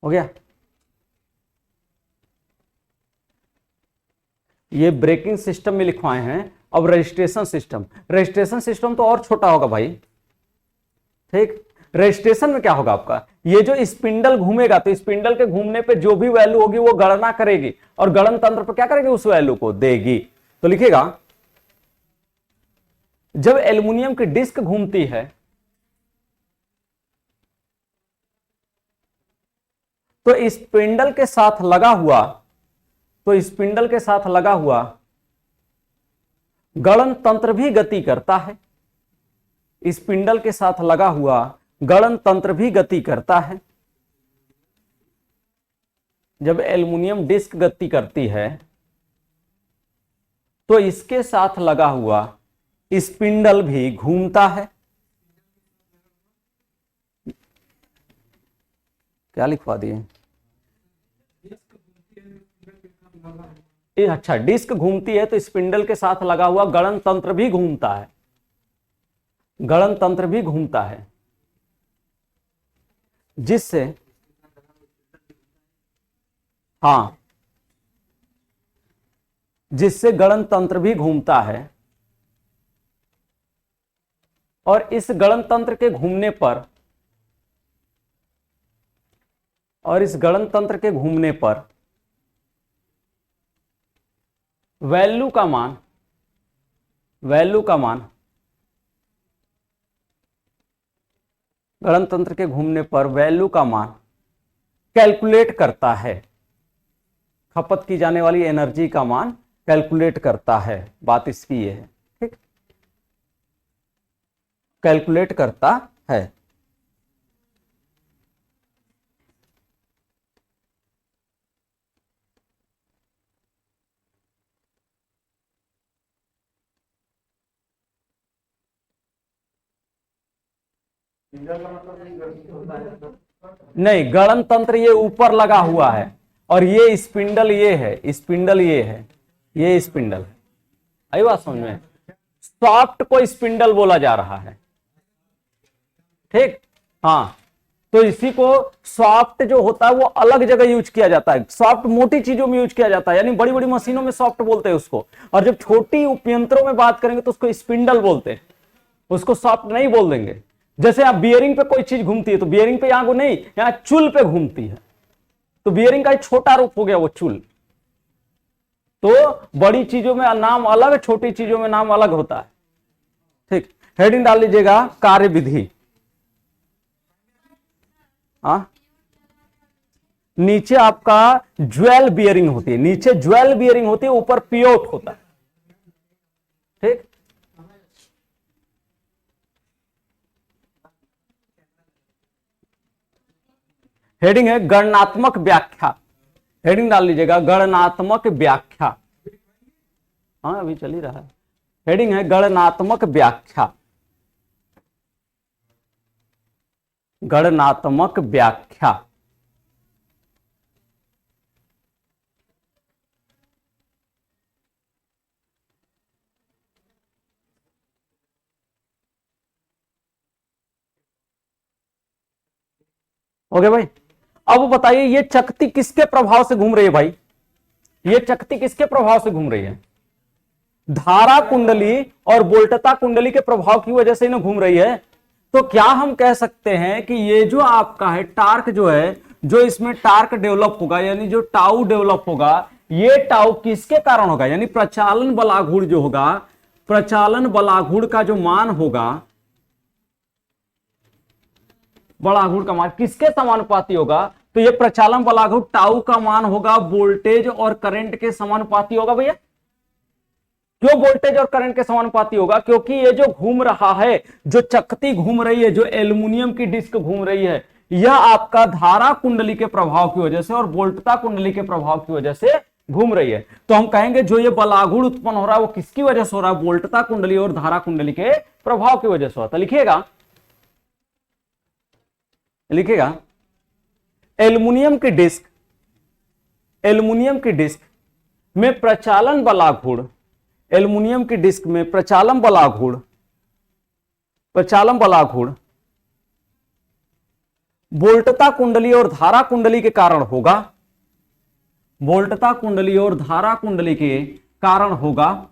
हो गया। ये ब्रेकिंग सिस्टम में लिखवाए हैं। अब रजिस्ट्रेशन सिस्टम, रजिस्ट्रेशन सिस्टम तो और छोटा होगा भाई। ठीक, रजिस्ट्रेशन में क्या होगा आपका, ये जो स्पिंडल घूमेगा तो स्पिंडल के घूमने पे जो भी वैल्यू होगी वो गणना करेगी और गणन तंत्र पर क्या करेगी, उस वैल्यू को देगी। तो लिखेगा जब एल्युमिनियम की डिस्क घूमती है तो स्पिंडल के साथ लगा हुआ, तो स्पिंडल के साथ लगा हुआ गणन तंत्र भी गति करता है। स्पिंडल के साथ लगा हुआ गणन तंत्र भी गति करता है। जब एल्युमिनियम डिस्क गति करती है तो इसके साथ लगा हुआ स्पिंडल भी घूमता है। क्या लिखवा दिए, अच्छा, डिस्क घूमती है तो स्पिंडल के साथ लगा हुआ गणन तंत्र भी घूमता है, गणन तंत्र भी घूमता है, जिससे, हाँ, जिससे गणन तंत्र भी घूमता है। और इस गणन तंत्र के घूमने पर, और इस गणन तंत्र के घूमने पर वैल्यू का मान, वैल्यू का मान, गणन तंत्र के घूमने पर वैल्यू का मान कैलकुलेट करता है। खपत की जाने वाली एनर्जी का मान कैलकुलेट करता है। बात इसकी ये है, ठीक, कैलकुलेट करता है। नहीं, गणन तंत्र ये ऊपर लगा हुआ है और ये स्पिंडल ये है, स्पिंडल ये है, ये स्पिंडल है। आई बात समझ में, सॉफ्ट को स्पिंडल बोला जा रहा है, ठीक, हाँ। तो इसी को सॉफ्ट जो होता है वो अलग जगह यूज किया जाता है। सॉफ्ट मोटी चीजों में यूज किया जाता है, यानी बड़ी बड़ी मशीनों में सॉफ्ट बोलते हैं उसको, और जब छोटी उपयंत्रों में बात करेंगे तो उसको स्पिंडल बोलते हैं, उसको सॉफ्ट नहीं बोल देंगे। जैसे आप बियरिंग पे कोई चीज घूमती है तो बियरिंग पे यहां को नहीं, यहां चुल पे घूमती है, तो बियरिंग का एक छोटा रूप हो गया वो चुल। तो बड़ी चीजों में नाम अलग, छोटी चीजों में नाम अलग होता है, ठीक। हेडिंग डाल लीजिएगा कार्य विधि। नीचे आपका ज्वेल बियरिंग होती है, नीचे ज्वेल बियरिंग होती है, ऊपर पियोट होता है, ठीक। हेडिंग है गणनात्मक व्याख्या। हेडिंग डाल लीजिएगा गणनात्मक व्याख्या। हाँ, अभी चल ही रहा है। हेडिंग है गणनात्मक व्याख्या, गणनात्मक व्याख्या। ओके भाई, अब बताइए ये चकती किसके प्रभाव से घूम रही है भाई, ये चकती किसके प्रभाव से घूम रही है, धारा कुंडली और वोल्टता कुंडली के प्रभाव की वजह से इन्हें घूम रही है। तो क्या हम कह सकते हैं कि ये जो आपका है टार्क जो है, जो इसमें टार्क डेवलप होगा, यानी जो टाउ डेवलप होगा, ये टाउ किसके कारण होगा, यानी प्रचालन बलाघूर्ण जो होगा, प्रचालन बलाघूर्ण का जो मान होगा, बलाघूर्ण का मान किसके समानुपाती होगा, तो ये प्रचालन बलाघूर्ण टाउ का मान होगा वोल्टेज और करंट के समानुपाती होगा। भैया क्यों वोल्टेज और करंट के समानुपाती होगा, क्योंकि ये जो घूम रहा है, जो चकती घूम रही है, जो एल्युमिनियम की डिस्क घूम रही है, यह आपका धारा कुंडली के प्रभाव की वजह से और वोल्टता कुंडली के प्रभाव की वजह से घूम रही है। तो हम कहेंगे जो ये बलाघूर्ण उत्पन्न हो रहा है वो किसकी वजह से हो रहा है, वोल्टता कुंडली और धारा कुंडली के प्रभाव की वजह से होता है। लिखिएगा, लिखिएगा एल्युमिनियम की डिस्क, एल्युमिनियम की डिस्क में प्रचालन बलाघूर्ण, एल्युमिनियम की डिस्क में प्रचालन बलाघूर्ण, प्रचालन बलाघूर्ण वोल्टता कुंडली और धारा कुंडली के कारण होगा, वोल्टता कुंडली और धारा कुंडली के कारण होगा,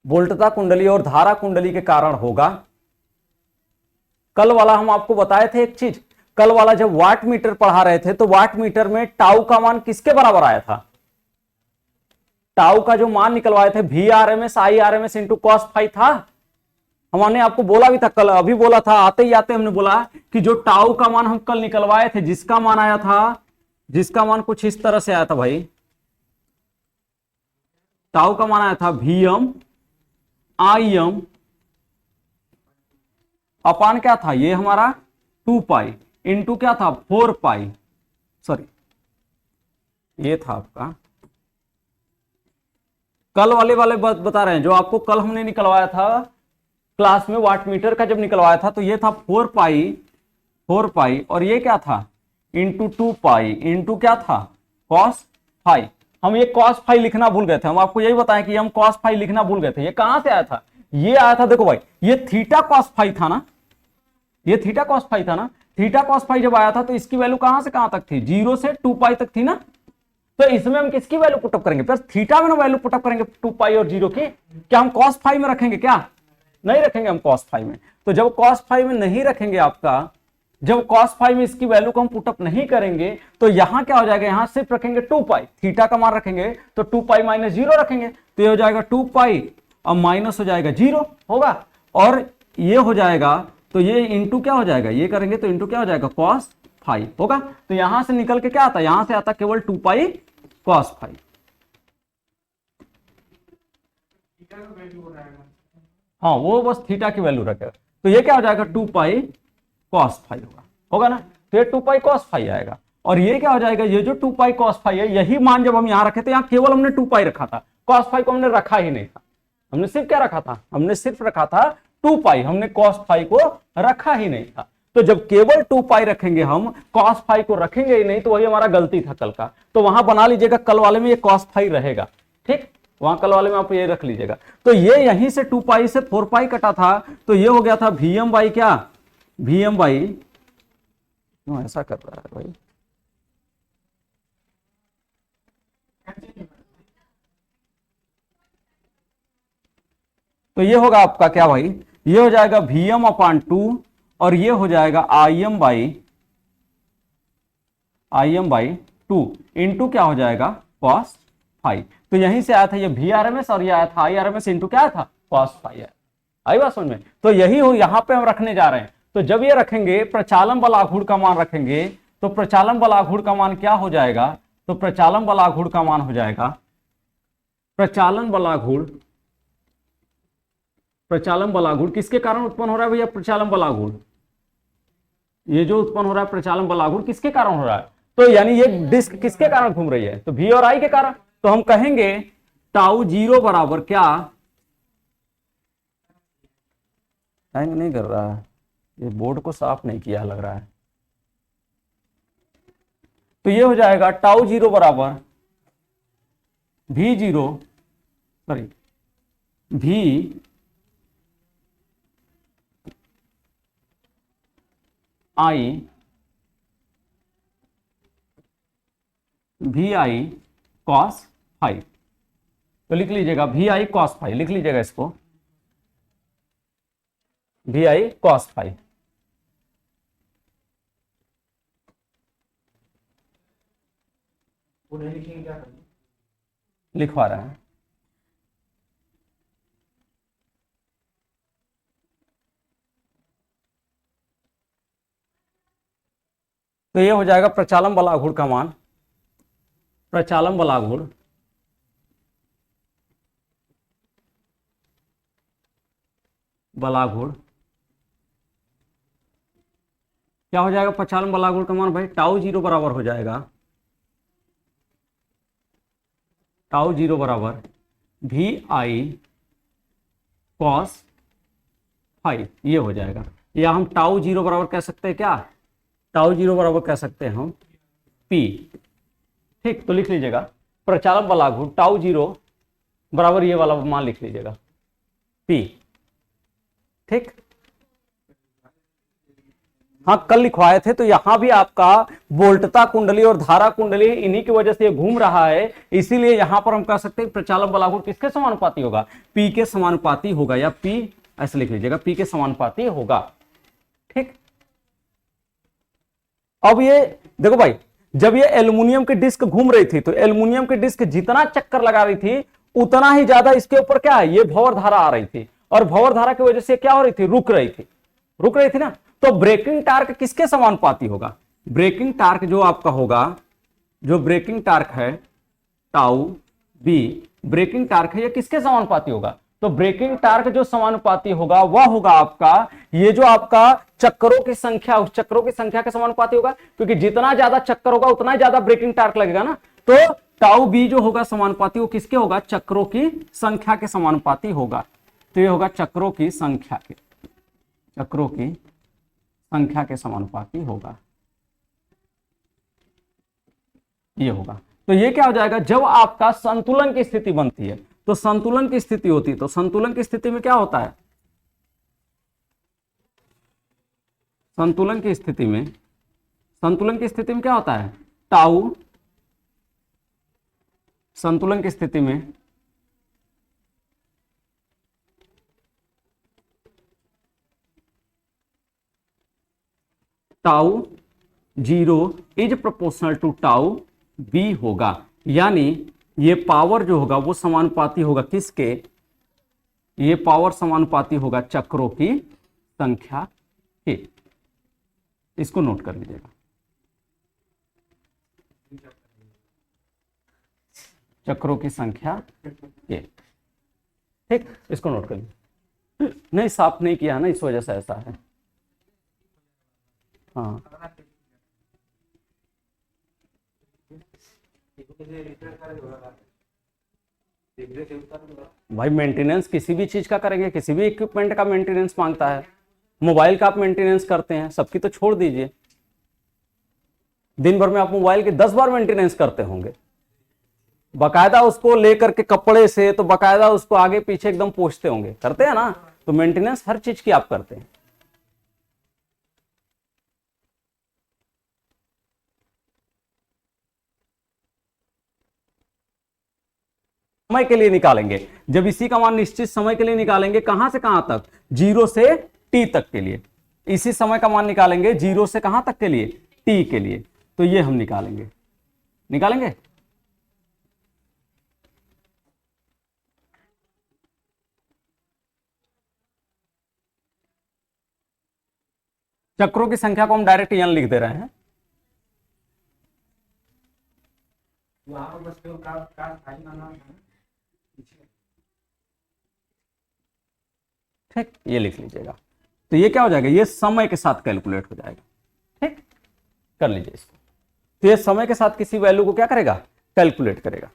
वोल्टता कुंडली और धारा कुंडली के कारण होगा। कल वाला हम आपको बताए थे एक चीज, कल वाला जब वाट मीटर पढ़ा रहे थे तो वाट मीटर में टाउ का मान किसके बराबर आया था? टाउ का जो मान निकलवाए थे VRMS IRMS into cos phi था। हमने आपको बोला भी था कल, अभी बोला था, आते ही आते हमने बोला कि जो टाउ का मान हम कल निकलवाए थे, जिसका मान आया था, जिसका मान कुछ इस तरह से आया था भाई, टाउ का मान आया था VM IM अपान क्या था, ये हमारा 2 पाई इंटू क्या था 4 पाई, सॉरी ये था आपका कल वाले बात बता रहे हैं, जो आपको कल हमने निकलवाया था क्लास में वाट मीटर का जब निकलवाया था तो ये था 4 पाई और ये क्या था इंटू 2 पाई इंटू क्या था कॉस फाई। हम ये कॉस फाई लिखना भूल गए थे, हम आपको यही बताएं कि हम कॉस फाई लिखना भूल गए थे। ये कहां से आया था? ये आया था, देखो भाई, ये थीटा कॉस फाई था ना, ये थीटा कॉस फाई था ना। थीटा कॉस फाई जब आया था तो इसकी वैल्यू कहां से कहां तक थी? 0 से 2 पाई तक थी ना। तो इसमें हम किसकी वैल्यू पुटअप करेंगे? प्लस थीटा में ना वैल्यू पुटअप करेंगे 2 पाई और 0 की। क्या हम कॉस फाई में रखेंगे? क्या नहीं रखेंगे हम कॉस फाई में। तो जब कॉस फाई में नहीं रखेंगे आपका, जब कॉस फाई में इसकी वैल्यू को हम पुटअप नहीं करेंगे तो यहां क्या हो जाएगा, यहां सिर्फ रखेंगे 2 पाई, थीटा का मान रखेंगे तो 2 पाई माइनस 0 रखेंगे तो ये हो जाएगा 2 पाई और माइनस हो जाएगा 0 होगा, और ये हो जाएगा तो ये इंटू क्या हो जाएगा, ये करेंगे तो इंटू क्या हो जाएगा कॉस फाई होगा। तो यहां से निकल के क्या आता है, यहां से आता केवल 2 पाई कॉस फाई। हाँ वो बस थीटा की वैल्यू रखेगा तो ये क्या हो जाएगा 2 पाई कॉस फाई होगा ना। तो ये 2 पाई कॉस फाई आएगा और ये क्या हो जाएगा, ये जो 2 पाई कॉस फाई है, यही मान जब हम यहां रखे थे, यहां केवल हमने 2 पाई रखा था, कॉस फाई को हमने रखा ही नहीं था। हमने सिर्फ क्या रखा था, हमने सिर्फ रखा था 2 पाई, हमने कॉस फाई को रखा ही नहीं था। तो जब केवल 2 पाई रखेंगे हम, कॉस फाई को रखेंगे ही नहीं, तो वही हमारा गलती था कल का। तो वहां बना लीजिएगा कल वाले में ये कॉस फाई रहेगा, ठीक, वहां कल वाले में आप ये रख लीजिएगा। तो ये यहीं से 2 पाई से 4 पाई कटा था तो ये हो गया था VM बाई क्या, VM बाई, क्यों ऐसा कर रहा है भाई, तो ये होगा आपका क्या भाई, ये हो जाएगा VM अपान 2 और ये हो जाएगा IM बाई 2 इंटू क्या हो जाएगा कॉस फाई। तो यहीं से आया था ये VRMS और ये आया था IRMS इंटू क्या था कॉस फाई है। आई बात समझ में? तो यही हो यहां पे हम रखने जा रहे हैं। तो जब ये रखेंगे, प्रचालन बल आघूर्ण का मान रखेंगे, तो प्रचालन बल आघूर्ण का मान क्या हो जाएगा, तो प्रचालन बल आघूर्ण का मान हो जाएगा, प्रचालन बल आघूर्ण किसके कारण उत्पन्न हो रहा है भैया, प्रचालन बल आघूर्ण, ये जो उत्पन्न हो रहा है प्रचालन बल आघूर्ण किसके कारण हो रहा है, तो यानी ये डिस्क किसके कारण घूम रही है, तो V और I के कारण। तो हम कहेंगे टाउ 0 बराबर क्या, हैंग नहीं कर रहा है, ये बोर्ड को साफ नहीं किया लग रहा है। तो ये हो जाएगा टाउ 0 बराबर V0 sorry V I cos phi. तो लिख लीजिएगा VI कॉस फाई, लिख लीजिएगा इसको VI कॉस फाई। लिखवा रहे हैं, तो ये हो जाएगा प्रचालन बल आघूर्ण का मान, प्रचालन बल आघूर्ण क्या हो जाएगा, प्रचालन बल आघूर्ण का मान भाई टाउ 0 बराबर हो जाएगा, टाउ 0 बराबर VI कॉस फाई, ये हो जाएगा। या हम टाउ 0 बराबर कह सकते हैं क्या, टाउ 0 बराबर कह सकते हैं हम P, ठीक। तो लिख लीजिएगा प्रचालन बल आघूर्ण टाउ 0 बराबर ये वाला मान लिख लीजिएगा P, ठीक। हाँ कल लिखवाए थे। तो यहां भी आपका वोल्टता कुंडली और धारा कुंडली इन्हीं की वजह से ये घूम रहा है, इसीलिए यहां पर हम कह सकते हैं प्रचालक बलागुण किसके समानुपाती होगा, पी के समानुपाती होगा, या पी ऐसे लिख लीजिएगा, पी के समानुपाती होगा। ठीक, अब ये देखो भाई, जब ये एल्युमिनियम की डिस्क घूम रही थी तो एल्युमिनियम की डिस्क जितना चक्कर लगा रही थी उतना ही ज्यादा इसके ऊपर क्या है, ये भंवर धारा आ रही थी, और भंवर धारा की वजह से क्या हो रही थी, रुक रही थी ना। तो ब्रेकिंग टार्क किसके समानुपाती होगा, ब्रेकिंग टार्क जो आपका होगा, जो ब्रेकिंग टार्क है टाउ बी, ब्रेकिंग टार्क है, ये किसके समानुपाती होगा, तो ब्रेकिंग टार्क जो समानुपाती होगा वह होगा आपका, ये जो आपका चक्करों की संख्या, उस चक्करों की संख्या के समानुपाती होगा, क्योंकि जितना ज्यादा चक्कर होगा उतना ही ज्यादा ब्रेकिंग टार्क लगेगा ना। तो टाउ बी जो होगा समानुपाती, वो किसके होगा, चक्रों की संख्या के समानुपाती होगा। तो ये होगा चक्रों की संख्या के, चक्रों की संख्या के समानुपाती होगा, ये होगा। तो ये क्या हो जाएगा, जब आपका संतुलन की स्थिति बनती है, तो संतुलन की स्थिति होती है, तो संतुलन की स्थिति में क्या होता है, संतुलन की स्थिति में, संतुलन की स्थिति में क्या होता है, टाउ, संतुलन की स्थिति में tau zero is proportional to tau B होगा, यानी ये पावर जो होगा वो समानुपाती होगा किसके, ये पावर समानुपाती होगा चक्रों की संख्या के। इसको नोट कर लीजिएगा, चक्रों की संख्या के, ठीक, इसको नोट कर लीजिए। नहीं साफ नहीं किया है ना, इस वजह से ऐसा है। हाँ भाई मेंटेनेंस किसी भी चीज का करेंगे, किसी भी इक्विपमेंट का मेंटेनेंस मांगता है। मोबाइल का आप मेंटेनेंस करते हैं, सबकी तो छोड़ दीजिए, दिन भर में आप मोबाइल के 10 बार मेंटेनेंस करते होंगे, बकायदा उसको लेकर के कपड़े से, तो बकायदा उसको आगे पीछे एकदम पोंछते होंगे, करते हैं ना। तो मेंटेनेंस हर चीज की आप करते हैं। समय के लिए निकालेंगे, जब इसी का मान निश्चित समय के लिए निकालेंगे, कहां से कहां तक, 0 से t तक के लिए, इसी समय का मान निकालेंगे 0 से कहां तक के लिए, t के लिए। तो ये हम निकालेंगे, निकालेंगे। चक्रों की संख्या को हम डायरेक्ट यहां लिख दे रहे हैं, ठीक, ये लिख लीजिएगा। तो ये क्या हो जाएगा, ये समय के साथ कैलकुलेट हो जाएगा, ठीक, कर लीजिए इसको। तो ये समय के साथ किसी वैल्यू को क्या करेगा, कैलकुलेट करेगा।